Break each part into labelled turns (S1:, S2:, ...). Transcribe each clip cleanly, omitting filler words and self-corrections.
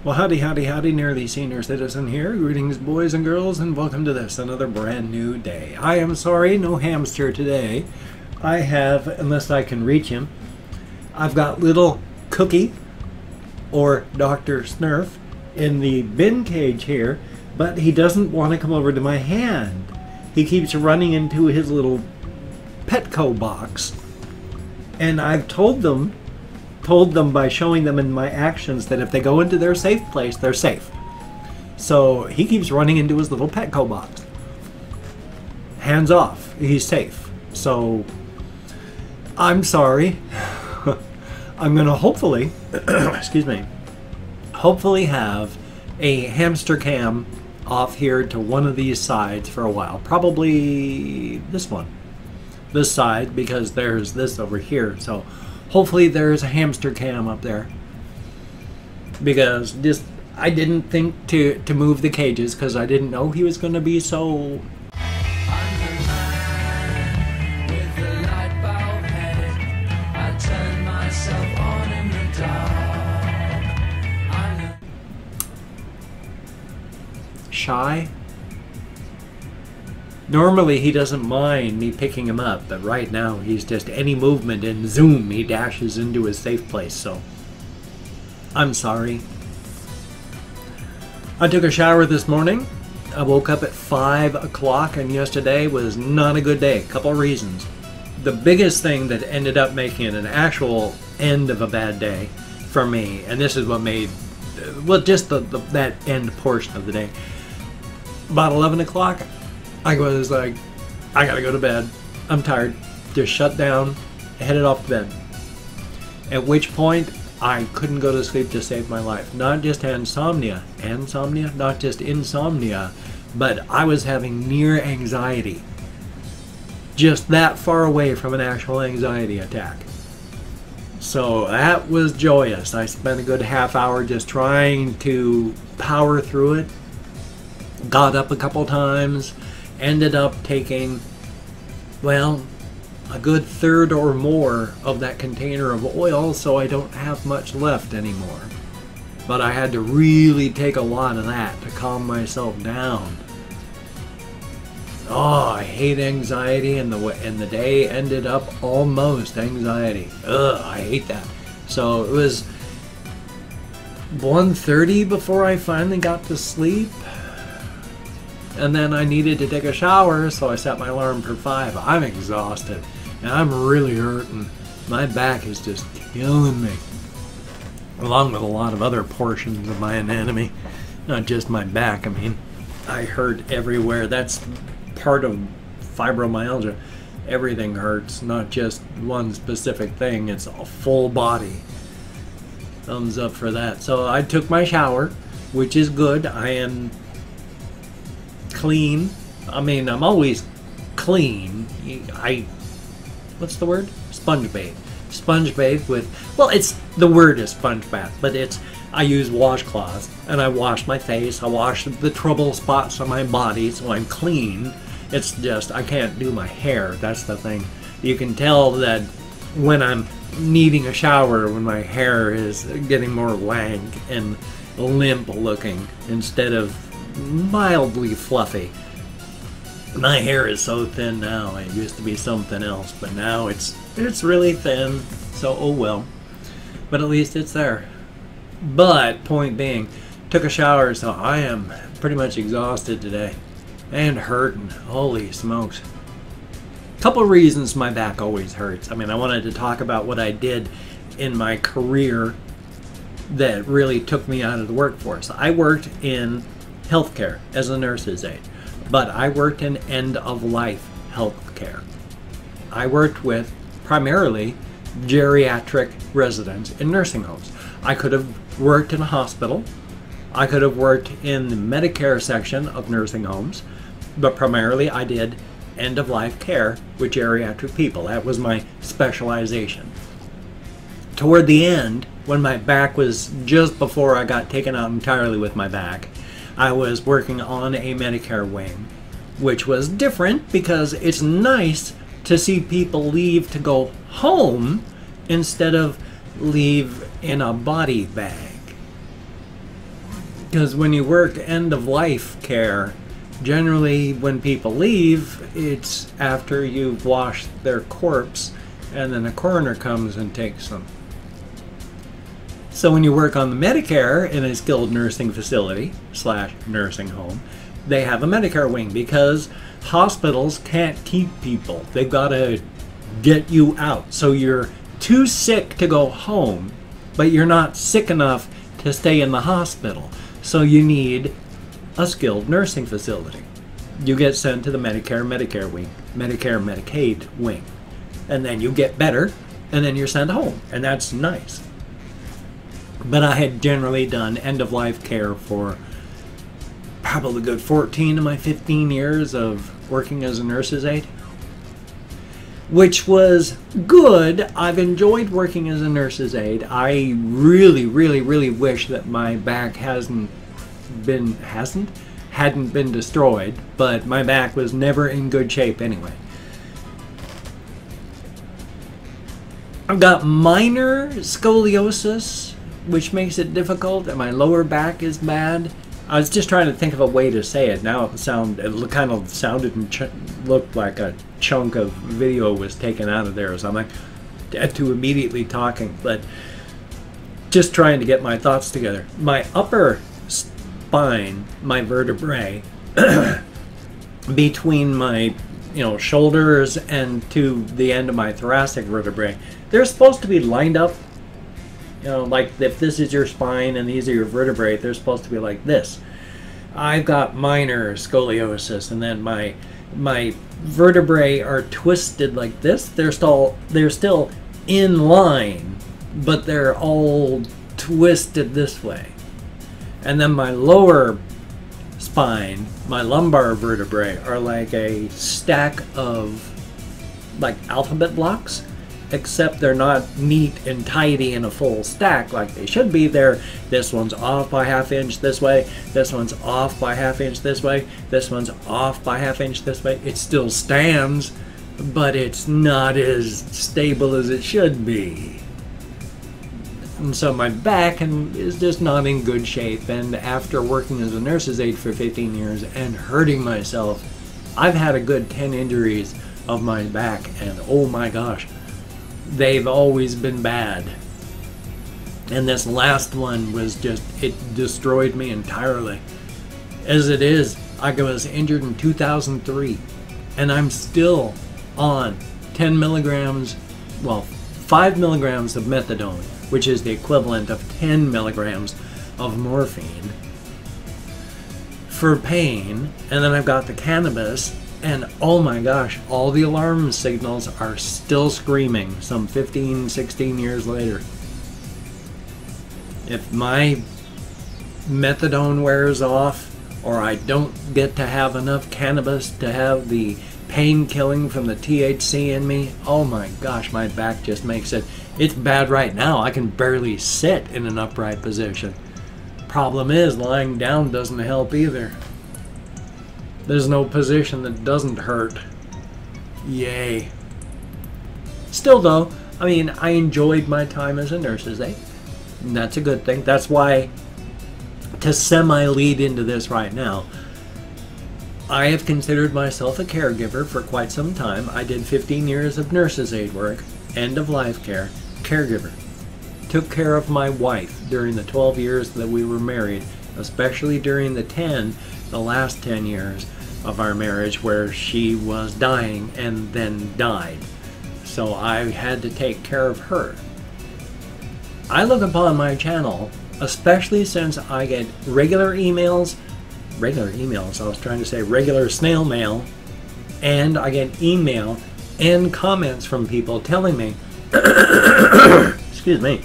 S1: Well, howdy, howdy, howdy, nearly senior citizen here. Greetings, boys and girls, and welcome to this, another brand new day. I am sorry, no hamster today. I have, unless I can reach him, I've got little Cookie, or Dr. Snurf, in the bin cage here, but he doesn't want to come over to my hand. He keeps running into his little Petco box, and I've told them by showing them in my actions that if they go into their safe place, they're safe. So he keeps running into his little Petco box. Hands off, he's safe. So I'm sorry. I'm gonna hopefully, excuse me, hopefully have a hamster cam off here to one of these sides for a while. Probably this one, this side, because there's this over here. So hopefully there's a hamster cam up there, because just I didn't think to move the cages because I didn't know he was going to be so. Shy. Normally he doesn't mind me picking him up, but right now he's just any movement and zoom, he dashes into his safe place. So I'm sorry. I took a shower this morning. I woke up at 5 o'clock, and yesterday was not a good day. A couple reasons. The biggest thing that ended up making it an actual end of a bad day for me, and this is what made, well, just that end portion of the day. About 11 o'clock, I was like, I gotta go to bed. I'm tired. Just shut down, headed off to bed. At which point, I couldn't go to sleep to save my life. Not just insomnia, not just insomnia, but I was having near anxiety. Just that far away from an actual anxiety attack. So that was joyous. I spent a good half hour just trying to power through it. Got up a couple times, ended up taking, well, a good third or more of that container of oil, so I don't have much left anymore. But I had to really take a lot of that to calm myself down. Oh, I hate anxiety, and the day ended up almost anxiety. Ugh, I hate that. So it was 1:30 before I finally got to sleep. And then I needed to take a shower, so I set my alarm for 5. I'm exhausted, and I'm really hurting. My back is just killing me, along with a lot of other portions of my anatomy. Not just my back, I mean, I hurt everywhere. That's part of fibromyalgia. Everything hurts, not just one specific thing. It's a full body. Thumbs up for that. So I took my shower, which is good. I am clean. I mean, I'm always clean. What's the word? Sponge bathe. Sponge bathe with, well, it's, the word is sponge bath, but it's, I use washcloths, and I wash my face, I wash the trouble spots on my body, so I'm clean. It's just, I can't do my hair, that's the thing. You can tell that when I'm needing a shower, when my hair is getting more lank and limp looking, instead of mildly fluffy. My hair is so thin now. It used to be something else, but now it's really thin, so oh well. But at least it's there. But point being, took a shower, so I am pretty much exhausted today and hurting. Holy smokes. Couple reasons my back always hurts. I mean, I wanted to talk about what I did in my career that really took me out of the workforce. I worked in healthcare as a nurse's aide, but I worked in end-of-life healthcare. I worked with primarily geriatric residents in nursing homes. I could have worked in a hospital. I could have worked in the Medicare section of nursing homes, but primarily I did end-of-life care with geriatric people. That was my specialization. Toward the end, when my back was just before I got taken out entirely with my back, I was working on a Medicare wing, which was different because it's nice to see people leave to go home instead of leave in a body bag. Because when you work end-of-life care, generally when people leave, it's after you've washed their corpse and then a coroner comes and takes them. So when you work on the Medicare in a skilled nursing facility / nursing home, they have a Medicare wing because hospitals can't keep people. They've got to get you out. So you're too sick to go home, but you're not sick enough to stay in the hospital. So you need a skilled nursing facility. You get sent to the Medicare wing, Medicare Medicaid wing. And then you get better, and then you're sent home. And that's nice. But I had generally done end-of-life care for probably a good 14 of my 15 years of working as a nurse's aide, which was good. I've enjoyed working as a nurse's aide. I really, really, really wish that my back hadn't been destroyed, but my back was never in good shape anyway. I've got minor scoliosis, which makes it difficult, and my lower back is bad. I was just trying to think of a way to say it. Now it kind of sounded and looked like a chunk of video was taken out of there or something to immediately talking, but just trying to get my thoughts together. My upper spine, my vertebrae, between my shoulders and to the end of my thoracic vertebrae, they're supposed to be lined up. Like if this is your spine and these are your vertebrae, they're supposed to be like this. I've got minor scoliosis, and then my vertebrae are twisted like this. They're still in line, but they're all twisted this way. And then my lower spine, my lumbar vertebrae, are like a stack of like alphabet blocks, except they're not neat and tidy in a full stack like they should be. This one's off by ½ inch this way, this one's off by ½ inch this way, this one's off by ½ inch this way. It still stands, but it's not as stable as it should be. And so my back is just not in good shape, and after working as a nurse's aide for 15 years and hurting myself, I've had a good 10 injuries of my back, and oh my gosh, they've always been bad. And this last one was just, it destroyed me entirely. As it is, I was injured in 2003, and I'm still on 10 milligrams, well, 5 milligrams of methadone, which is the equivalent of 10 milligrams of morphine for pain. And then I've got the cannabis, and oh my gosh, all the alarm signals are still screaming some 15, 16 years later. If my methadone wears off, or I don't get to have enough cannabis to have the pain killing from the THC in me, oh my gosh, my back just makes it. It's bad right now. I can barely sit in an upright position. Problem is, lying down doesn't help either. There's no position that doesn't hurt. Yay. Still though, I mean, I enjoyed my time as a nurse's aide. And that's a good thing. That's why, to semi-lead into this right now, I have considered myself a caregiver for quite some time. I did 15 years of nurse's aide work, end-of-life care, caregiver. Took care of my wife during the 12 years that we were married, especially during the last 10 years of our marriage where she was dying and then died. So I had to take care of her. I look upon my channel, especially since I get regular emails, I was trying to say regular snail mail, and I get email and comments from people telling me, excuse me,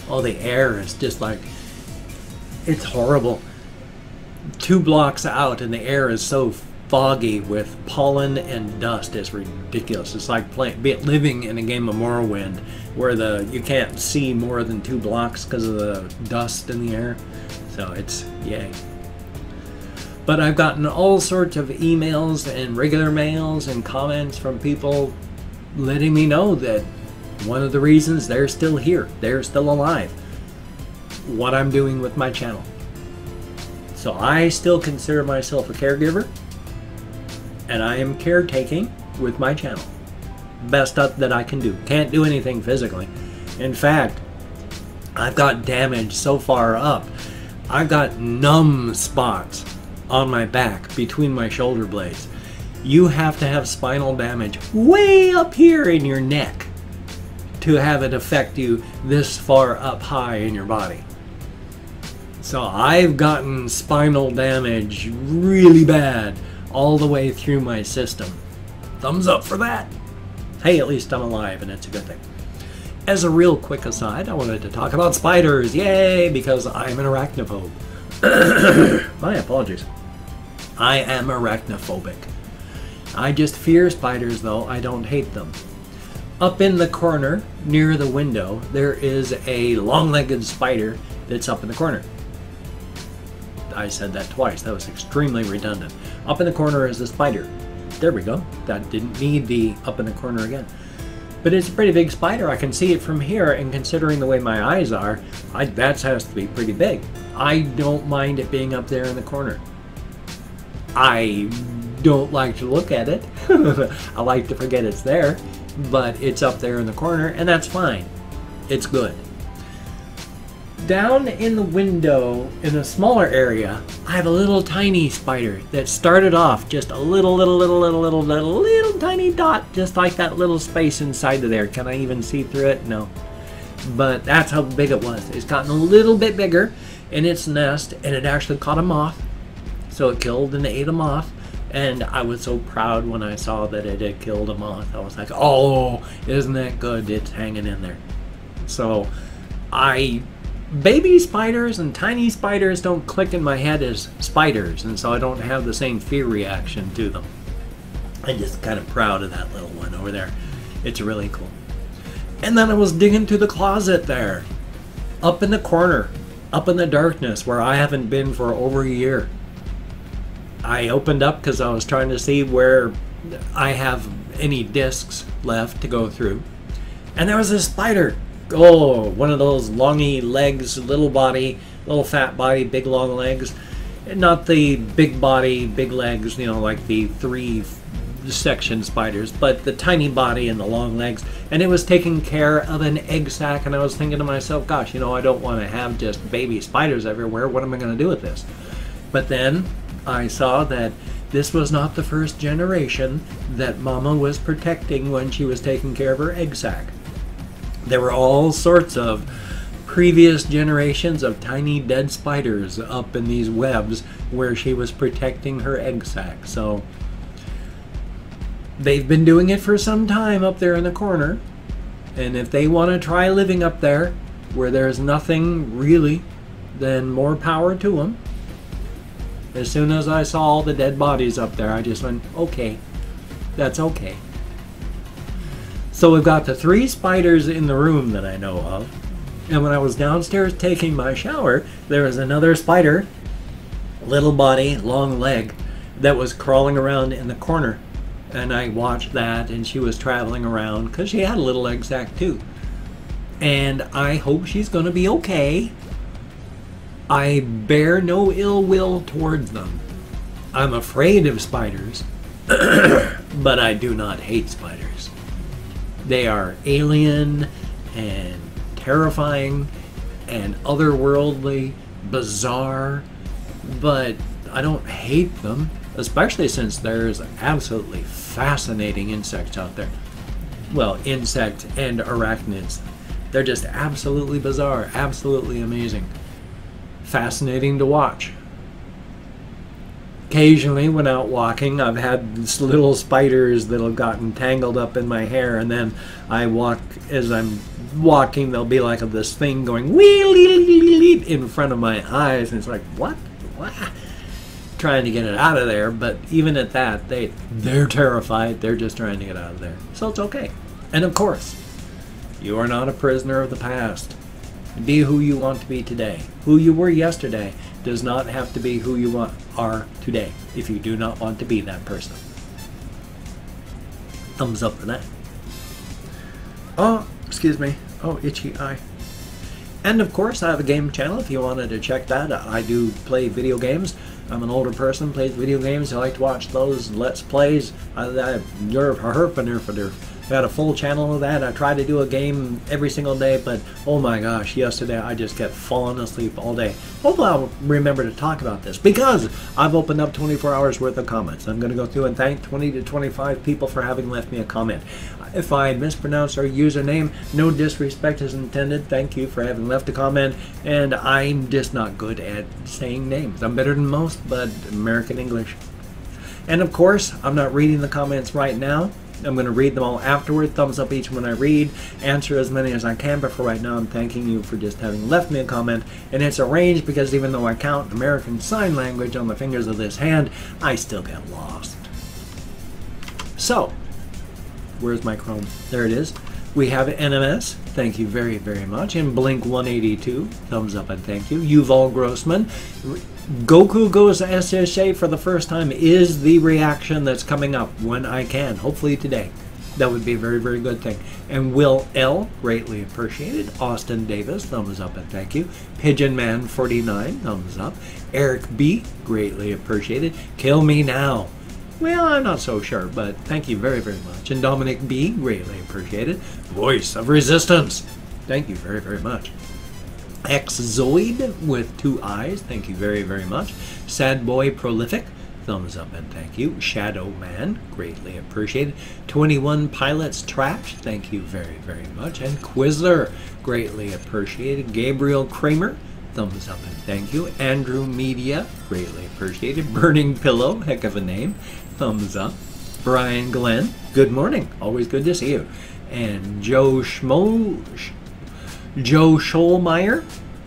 S1: oh, the air is just like, it's horrible. 2 blocks out and the air is so foggy with pollen and dust. It's ridiculous. It's like living in a game of Morrowind where you can't see more than 2 blocks because of the dust in the air. So it's yay. But I've gotten all sorts of emails and regular mails and comments from people letting me know that one of the reasons they're still here, they're still alive, what I'm doing with my channel. So I still consider myself a caregiver, and I am caretaking with my channel. Best up that I can do. Can't do anything physically. In fact, I've got damage so far up. I've got numb spots on my back between my shoulder blades. You have to have spinal damage way up here in your neck to have it affect you this far up high in your body. So I've gotten spinal damage really bad all the way through my system. Thumbs up for that. Hey, at least I'm alive, and it's a good thing. As a real quick aside, I wanted to talk about spiders. Yay, because I'm an arachnophobe. My apologies. I am arachnophobic. I just fear spiders, though. I don't hate them. Up in the corner, near the window, there is a long-legged spider that's up in the corner. I said that twice. That was extremely redundant. Up in the corner is a spider. There we go. That didn't need the up in the corner again. But it's a pretty big spider. I can see it from here, and considering the way my eyes are, that has to be pretty big. I don't mind it being up there in the corner. I don't like to look at it. I like to forget it's there, but it's up there in the corner, and that's fine. It's good. Down in the window, in a smaller area, I have a little tiny spider that started off just a little tiny dot, just like that little space inside of there. Can I even see through it? No. But that's how big it was. It's gotten a little bit bigger in its nest, and it actually caught a moth. So it killed and ate a moth. And I was so proud when I saw that it had killed a moth. I was like, oh, isn't that good? It's hanging in there. So baby spiders and tiny spiders don't click in my head as spiders, and so I don't have the same fear reaction to them. I'm just kind of proud of that little one over there. It's really cool. And then I was digging through the closet there, up in the corner, up in the darkness where I haven't been for over a year. I opened up because I was trying to see where I have any discs left to go through. And there was a spider. Oh, one of those longy legs, little body, little fat body, big long legs. Not the big body, big legs, you know, like the 3-section spiders, but the tiny body and the long legs. And it was taking care of an egg sac, and I was thinking to myself, gosh, you know, I don't want to have just baby spiders everywhere. What am I going to do with this? But then I saw that this was not the first generation that Mama was protecting when she was taking care of her egg sac. There were all sorts of previous generations of tiny dead spiders up in these webs where she was protecting her egg sac. So they've been doing it for some time up there in the corner. And if they want to try living up there where there's nothing really, then more power to them. As soon as I saw all the dead bodies up there, I just went, okay, that's okay. So we've got the 3 spiders in the room that I know of. And when I was downstairs taking my shower, there was another spider, little body, long leg, that was crawling around in the corner. And I watched that, and she was traveling around because she had a little egg sac too. And I hope she's going to be okay. I bear no ill will towards them. I'm afraid of spiders, but I do not hate spiders. They are alien and terrifying and otherworldly, bizarre, but I don't hate them, especially since there's absolutely fascinating insects out there. Well, insects and arachnids. They're just absolutely bizarre, absolutely amazing. Fascinating to watch. Occasionally when out walking, I've had these little spiders that have gotten tangled up in my hair, and then I walk, as I'm walking, there'll be like this thing going wee in front of my eyes, and it's like, what? Trying to get it out of there, but even at that, they're terrified. They're just trying to get out of there. So it's okay. And of course, you are not a prisoner of the past. Be who you want to be today. Who you were yesterday does not have to be who you are today if you do not want to be that person. Thumbs up for that. Oh, excuse me. Oh, itchy eye. And of course, I have a game channel if you wanted to check that. I do play video games. I'm an older person, plays video games. I like to watch those Let's Plays. You're herp. I got a full channel of that. I try to do a game every single day, but oh my gosh, yesterday I just kept falling asleep all day. Hopefully I'll remember to talk about this because I've opened up 24 hours worth of comments. I'm going to go through and thank 20 to 25 people for having left me a comment. If I mispronounce our username, no disrespect is intended. Thank you for having left a comment. And I'm just not good at saying names. I'm better than most, but American English. And of course, I'm not reading the comments right now. I'm going to read them all afterward. Thumbs up each when I read. Answer as many as I can, but for right now I'm thanking you for just having left me a comment. And it's arranged because even though I count American Sign Language on the fingers of this hand, I still get lost. So, where's my Chrome? There it is. We have NMS. Thank you very, very much. And Blink 182. Thumbs up and thank you. Yuval Grossman. Goku goes SSA for the first time is the reaction that's coming up when I can. Hopefully today. That would be a very, very good thing. And Will L. Greatly appreciated. Austin Davis. Thumbs up and thank you. Pigeon Man 49. Thumbs up. Eric B. Greatly appreciated. Kill Me Now. Well, I'm not so sure, but thank you very, very much. And Dominic B. Greatly appreciated. Voice of Resistance. Thank you very, very much. Xzoid with 2 eyes. Thank you very, very much. Sad Boy Prolific. Thumbs up and thank you. Shadow Man. Greatly appreciated. 21 Pilots Trash. Thank you very, very much. And Quizler. Greatly appreciated. Gabriel Kramer. Thumbs up and thank you. Andrew Media. Greatly appreciated. Burning Pillow. Heck of a name. Thumbs up. Brian Glenn. Good morning. Always good to see you. And Joe Scholmeyer.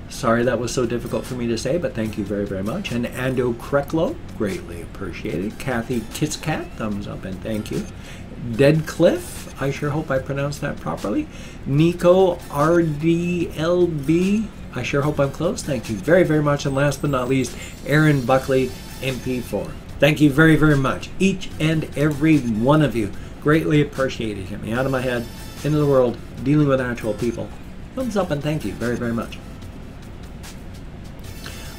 S1: Sorry that was so difficult for me to say, but thank you very, very much. And Ando Kreklo. Greatly appreciated. Kathy Kitscat. Thumbs up and thank you. Deadcliff. I sure hope I pronounced that properly. Nico RDLB. I sure hope I'm close. Thank you very, very much. And last but not least, Aaron Buckley, MP4. Thank you very, very much. Each and every one of you. Greatly appreciated. Get me out of my head, into the world, dealing with actual people. Thumbs up and thank you very, very much.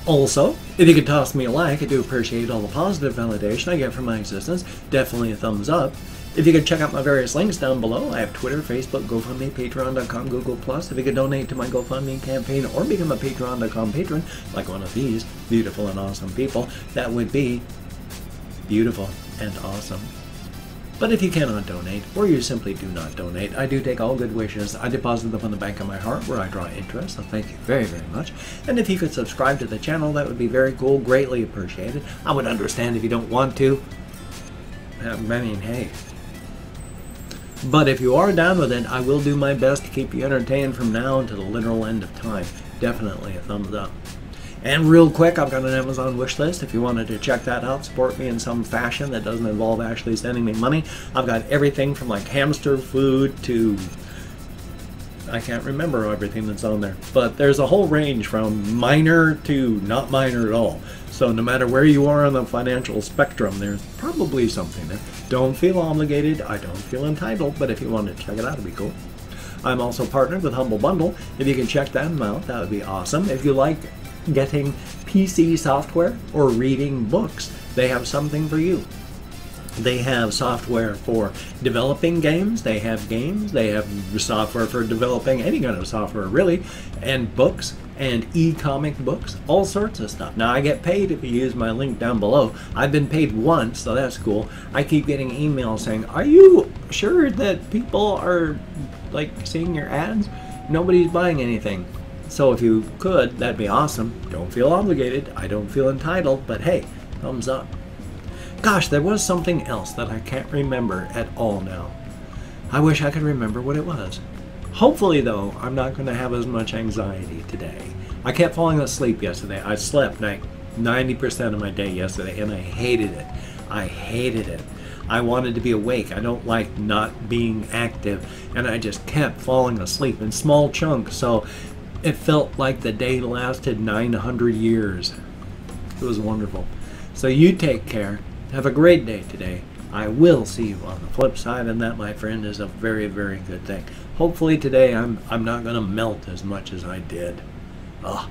S1: Also, if you could toss me a like, I do appreciate all the positive validation I get from my existence. Definitely a thumbs up. If you could check out my various links down below, I have Twitter, Facebook, GoFundMe, Patreon.com, Google+. If you could donate to my GoFundMe campaign or become a Patreon.com patron, like one of these beautiful and awesome people, that would be beautiful and awesome. But if you cannot donate, or you simply do not donate, I do take all good wishes. I deposit them on the bank of my heart where I draw interest, so thank you very, very much. And if you could subscribe to the channel, that would be very cool, greatly appreciated. I would understand if you don't want to. I mean, hey. But if you are down with it, I will do my best to keep you entertained from now until the literal end of time. Definitely a thumbs up. And real quick, I've got an Amazon wish list. If you wanted to check that out, support me in some fashion that doesn't involve actually sending me money. I've got everything from like hamster food to... I can't remember everything that's on there. But there's a whole range from minor to not minor at all. So no matter where you are on the financial spectrum, there's probably something there. Don't feel obligated. I don't feel entitled. But if you wanted to check it out, it'd be cool. I'm also partnered with Humble Bundle. If you can check them out, that would be awesome. If you like getting PC software or reading books, they have something for you. They have software for developing games, they have software for developing any kind of software really, and books and e-comic books, all sorts of stuff. Now I get paid if you use my link down below. I've been paid once, so that's cool. I keep getting emails saying, are you sure that people are like seeing your ads? Nobody's buying anything. So if you could, that'd be awesome. Don't feel obligated. I don't feel entitled, but hey, thumbs up. Gosh, there was something else that I can't remember at all now. I wish I could remember what it was. Hopefully, though, I'm not going to have as much anxiety today. I kept falling asleep yesterday. I slept like 90% of my day yesterday, and I hated it. I hated it. I wanted to be awake. I don't like not being active, and I just kept falling asleep in small chunks, so it felt like the day lasted 900 years. It was wonderful. So you take care. Have a great day today. I will see you on the flip side, and that, my friend, is a very, very good thing. Hopefully today I'm not going to melt as much as I did. Ugh.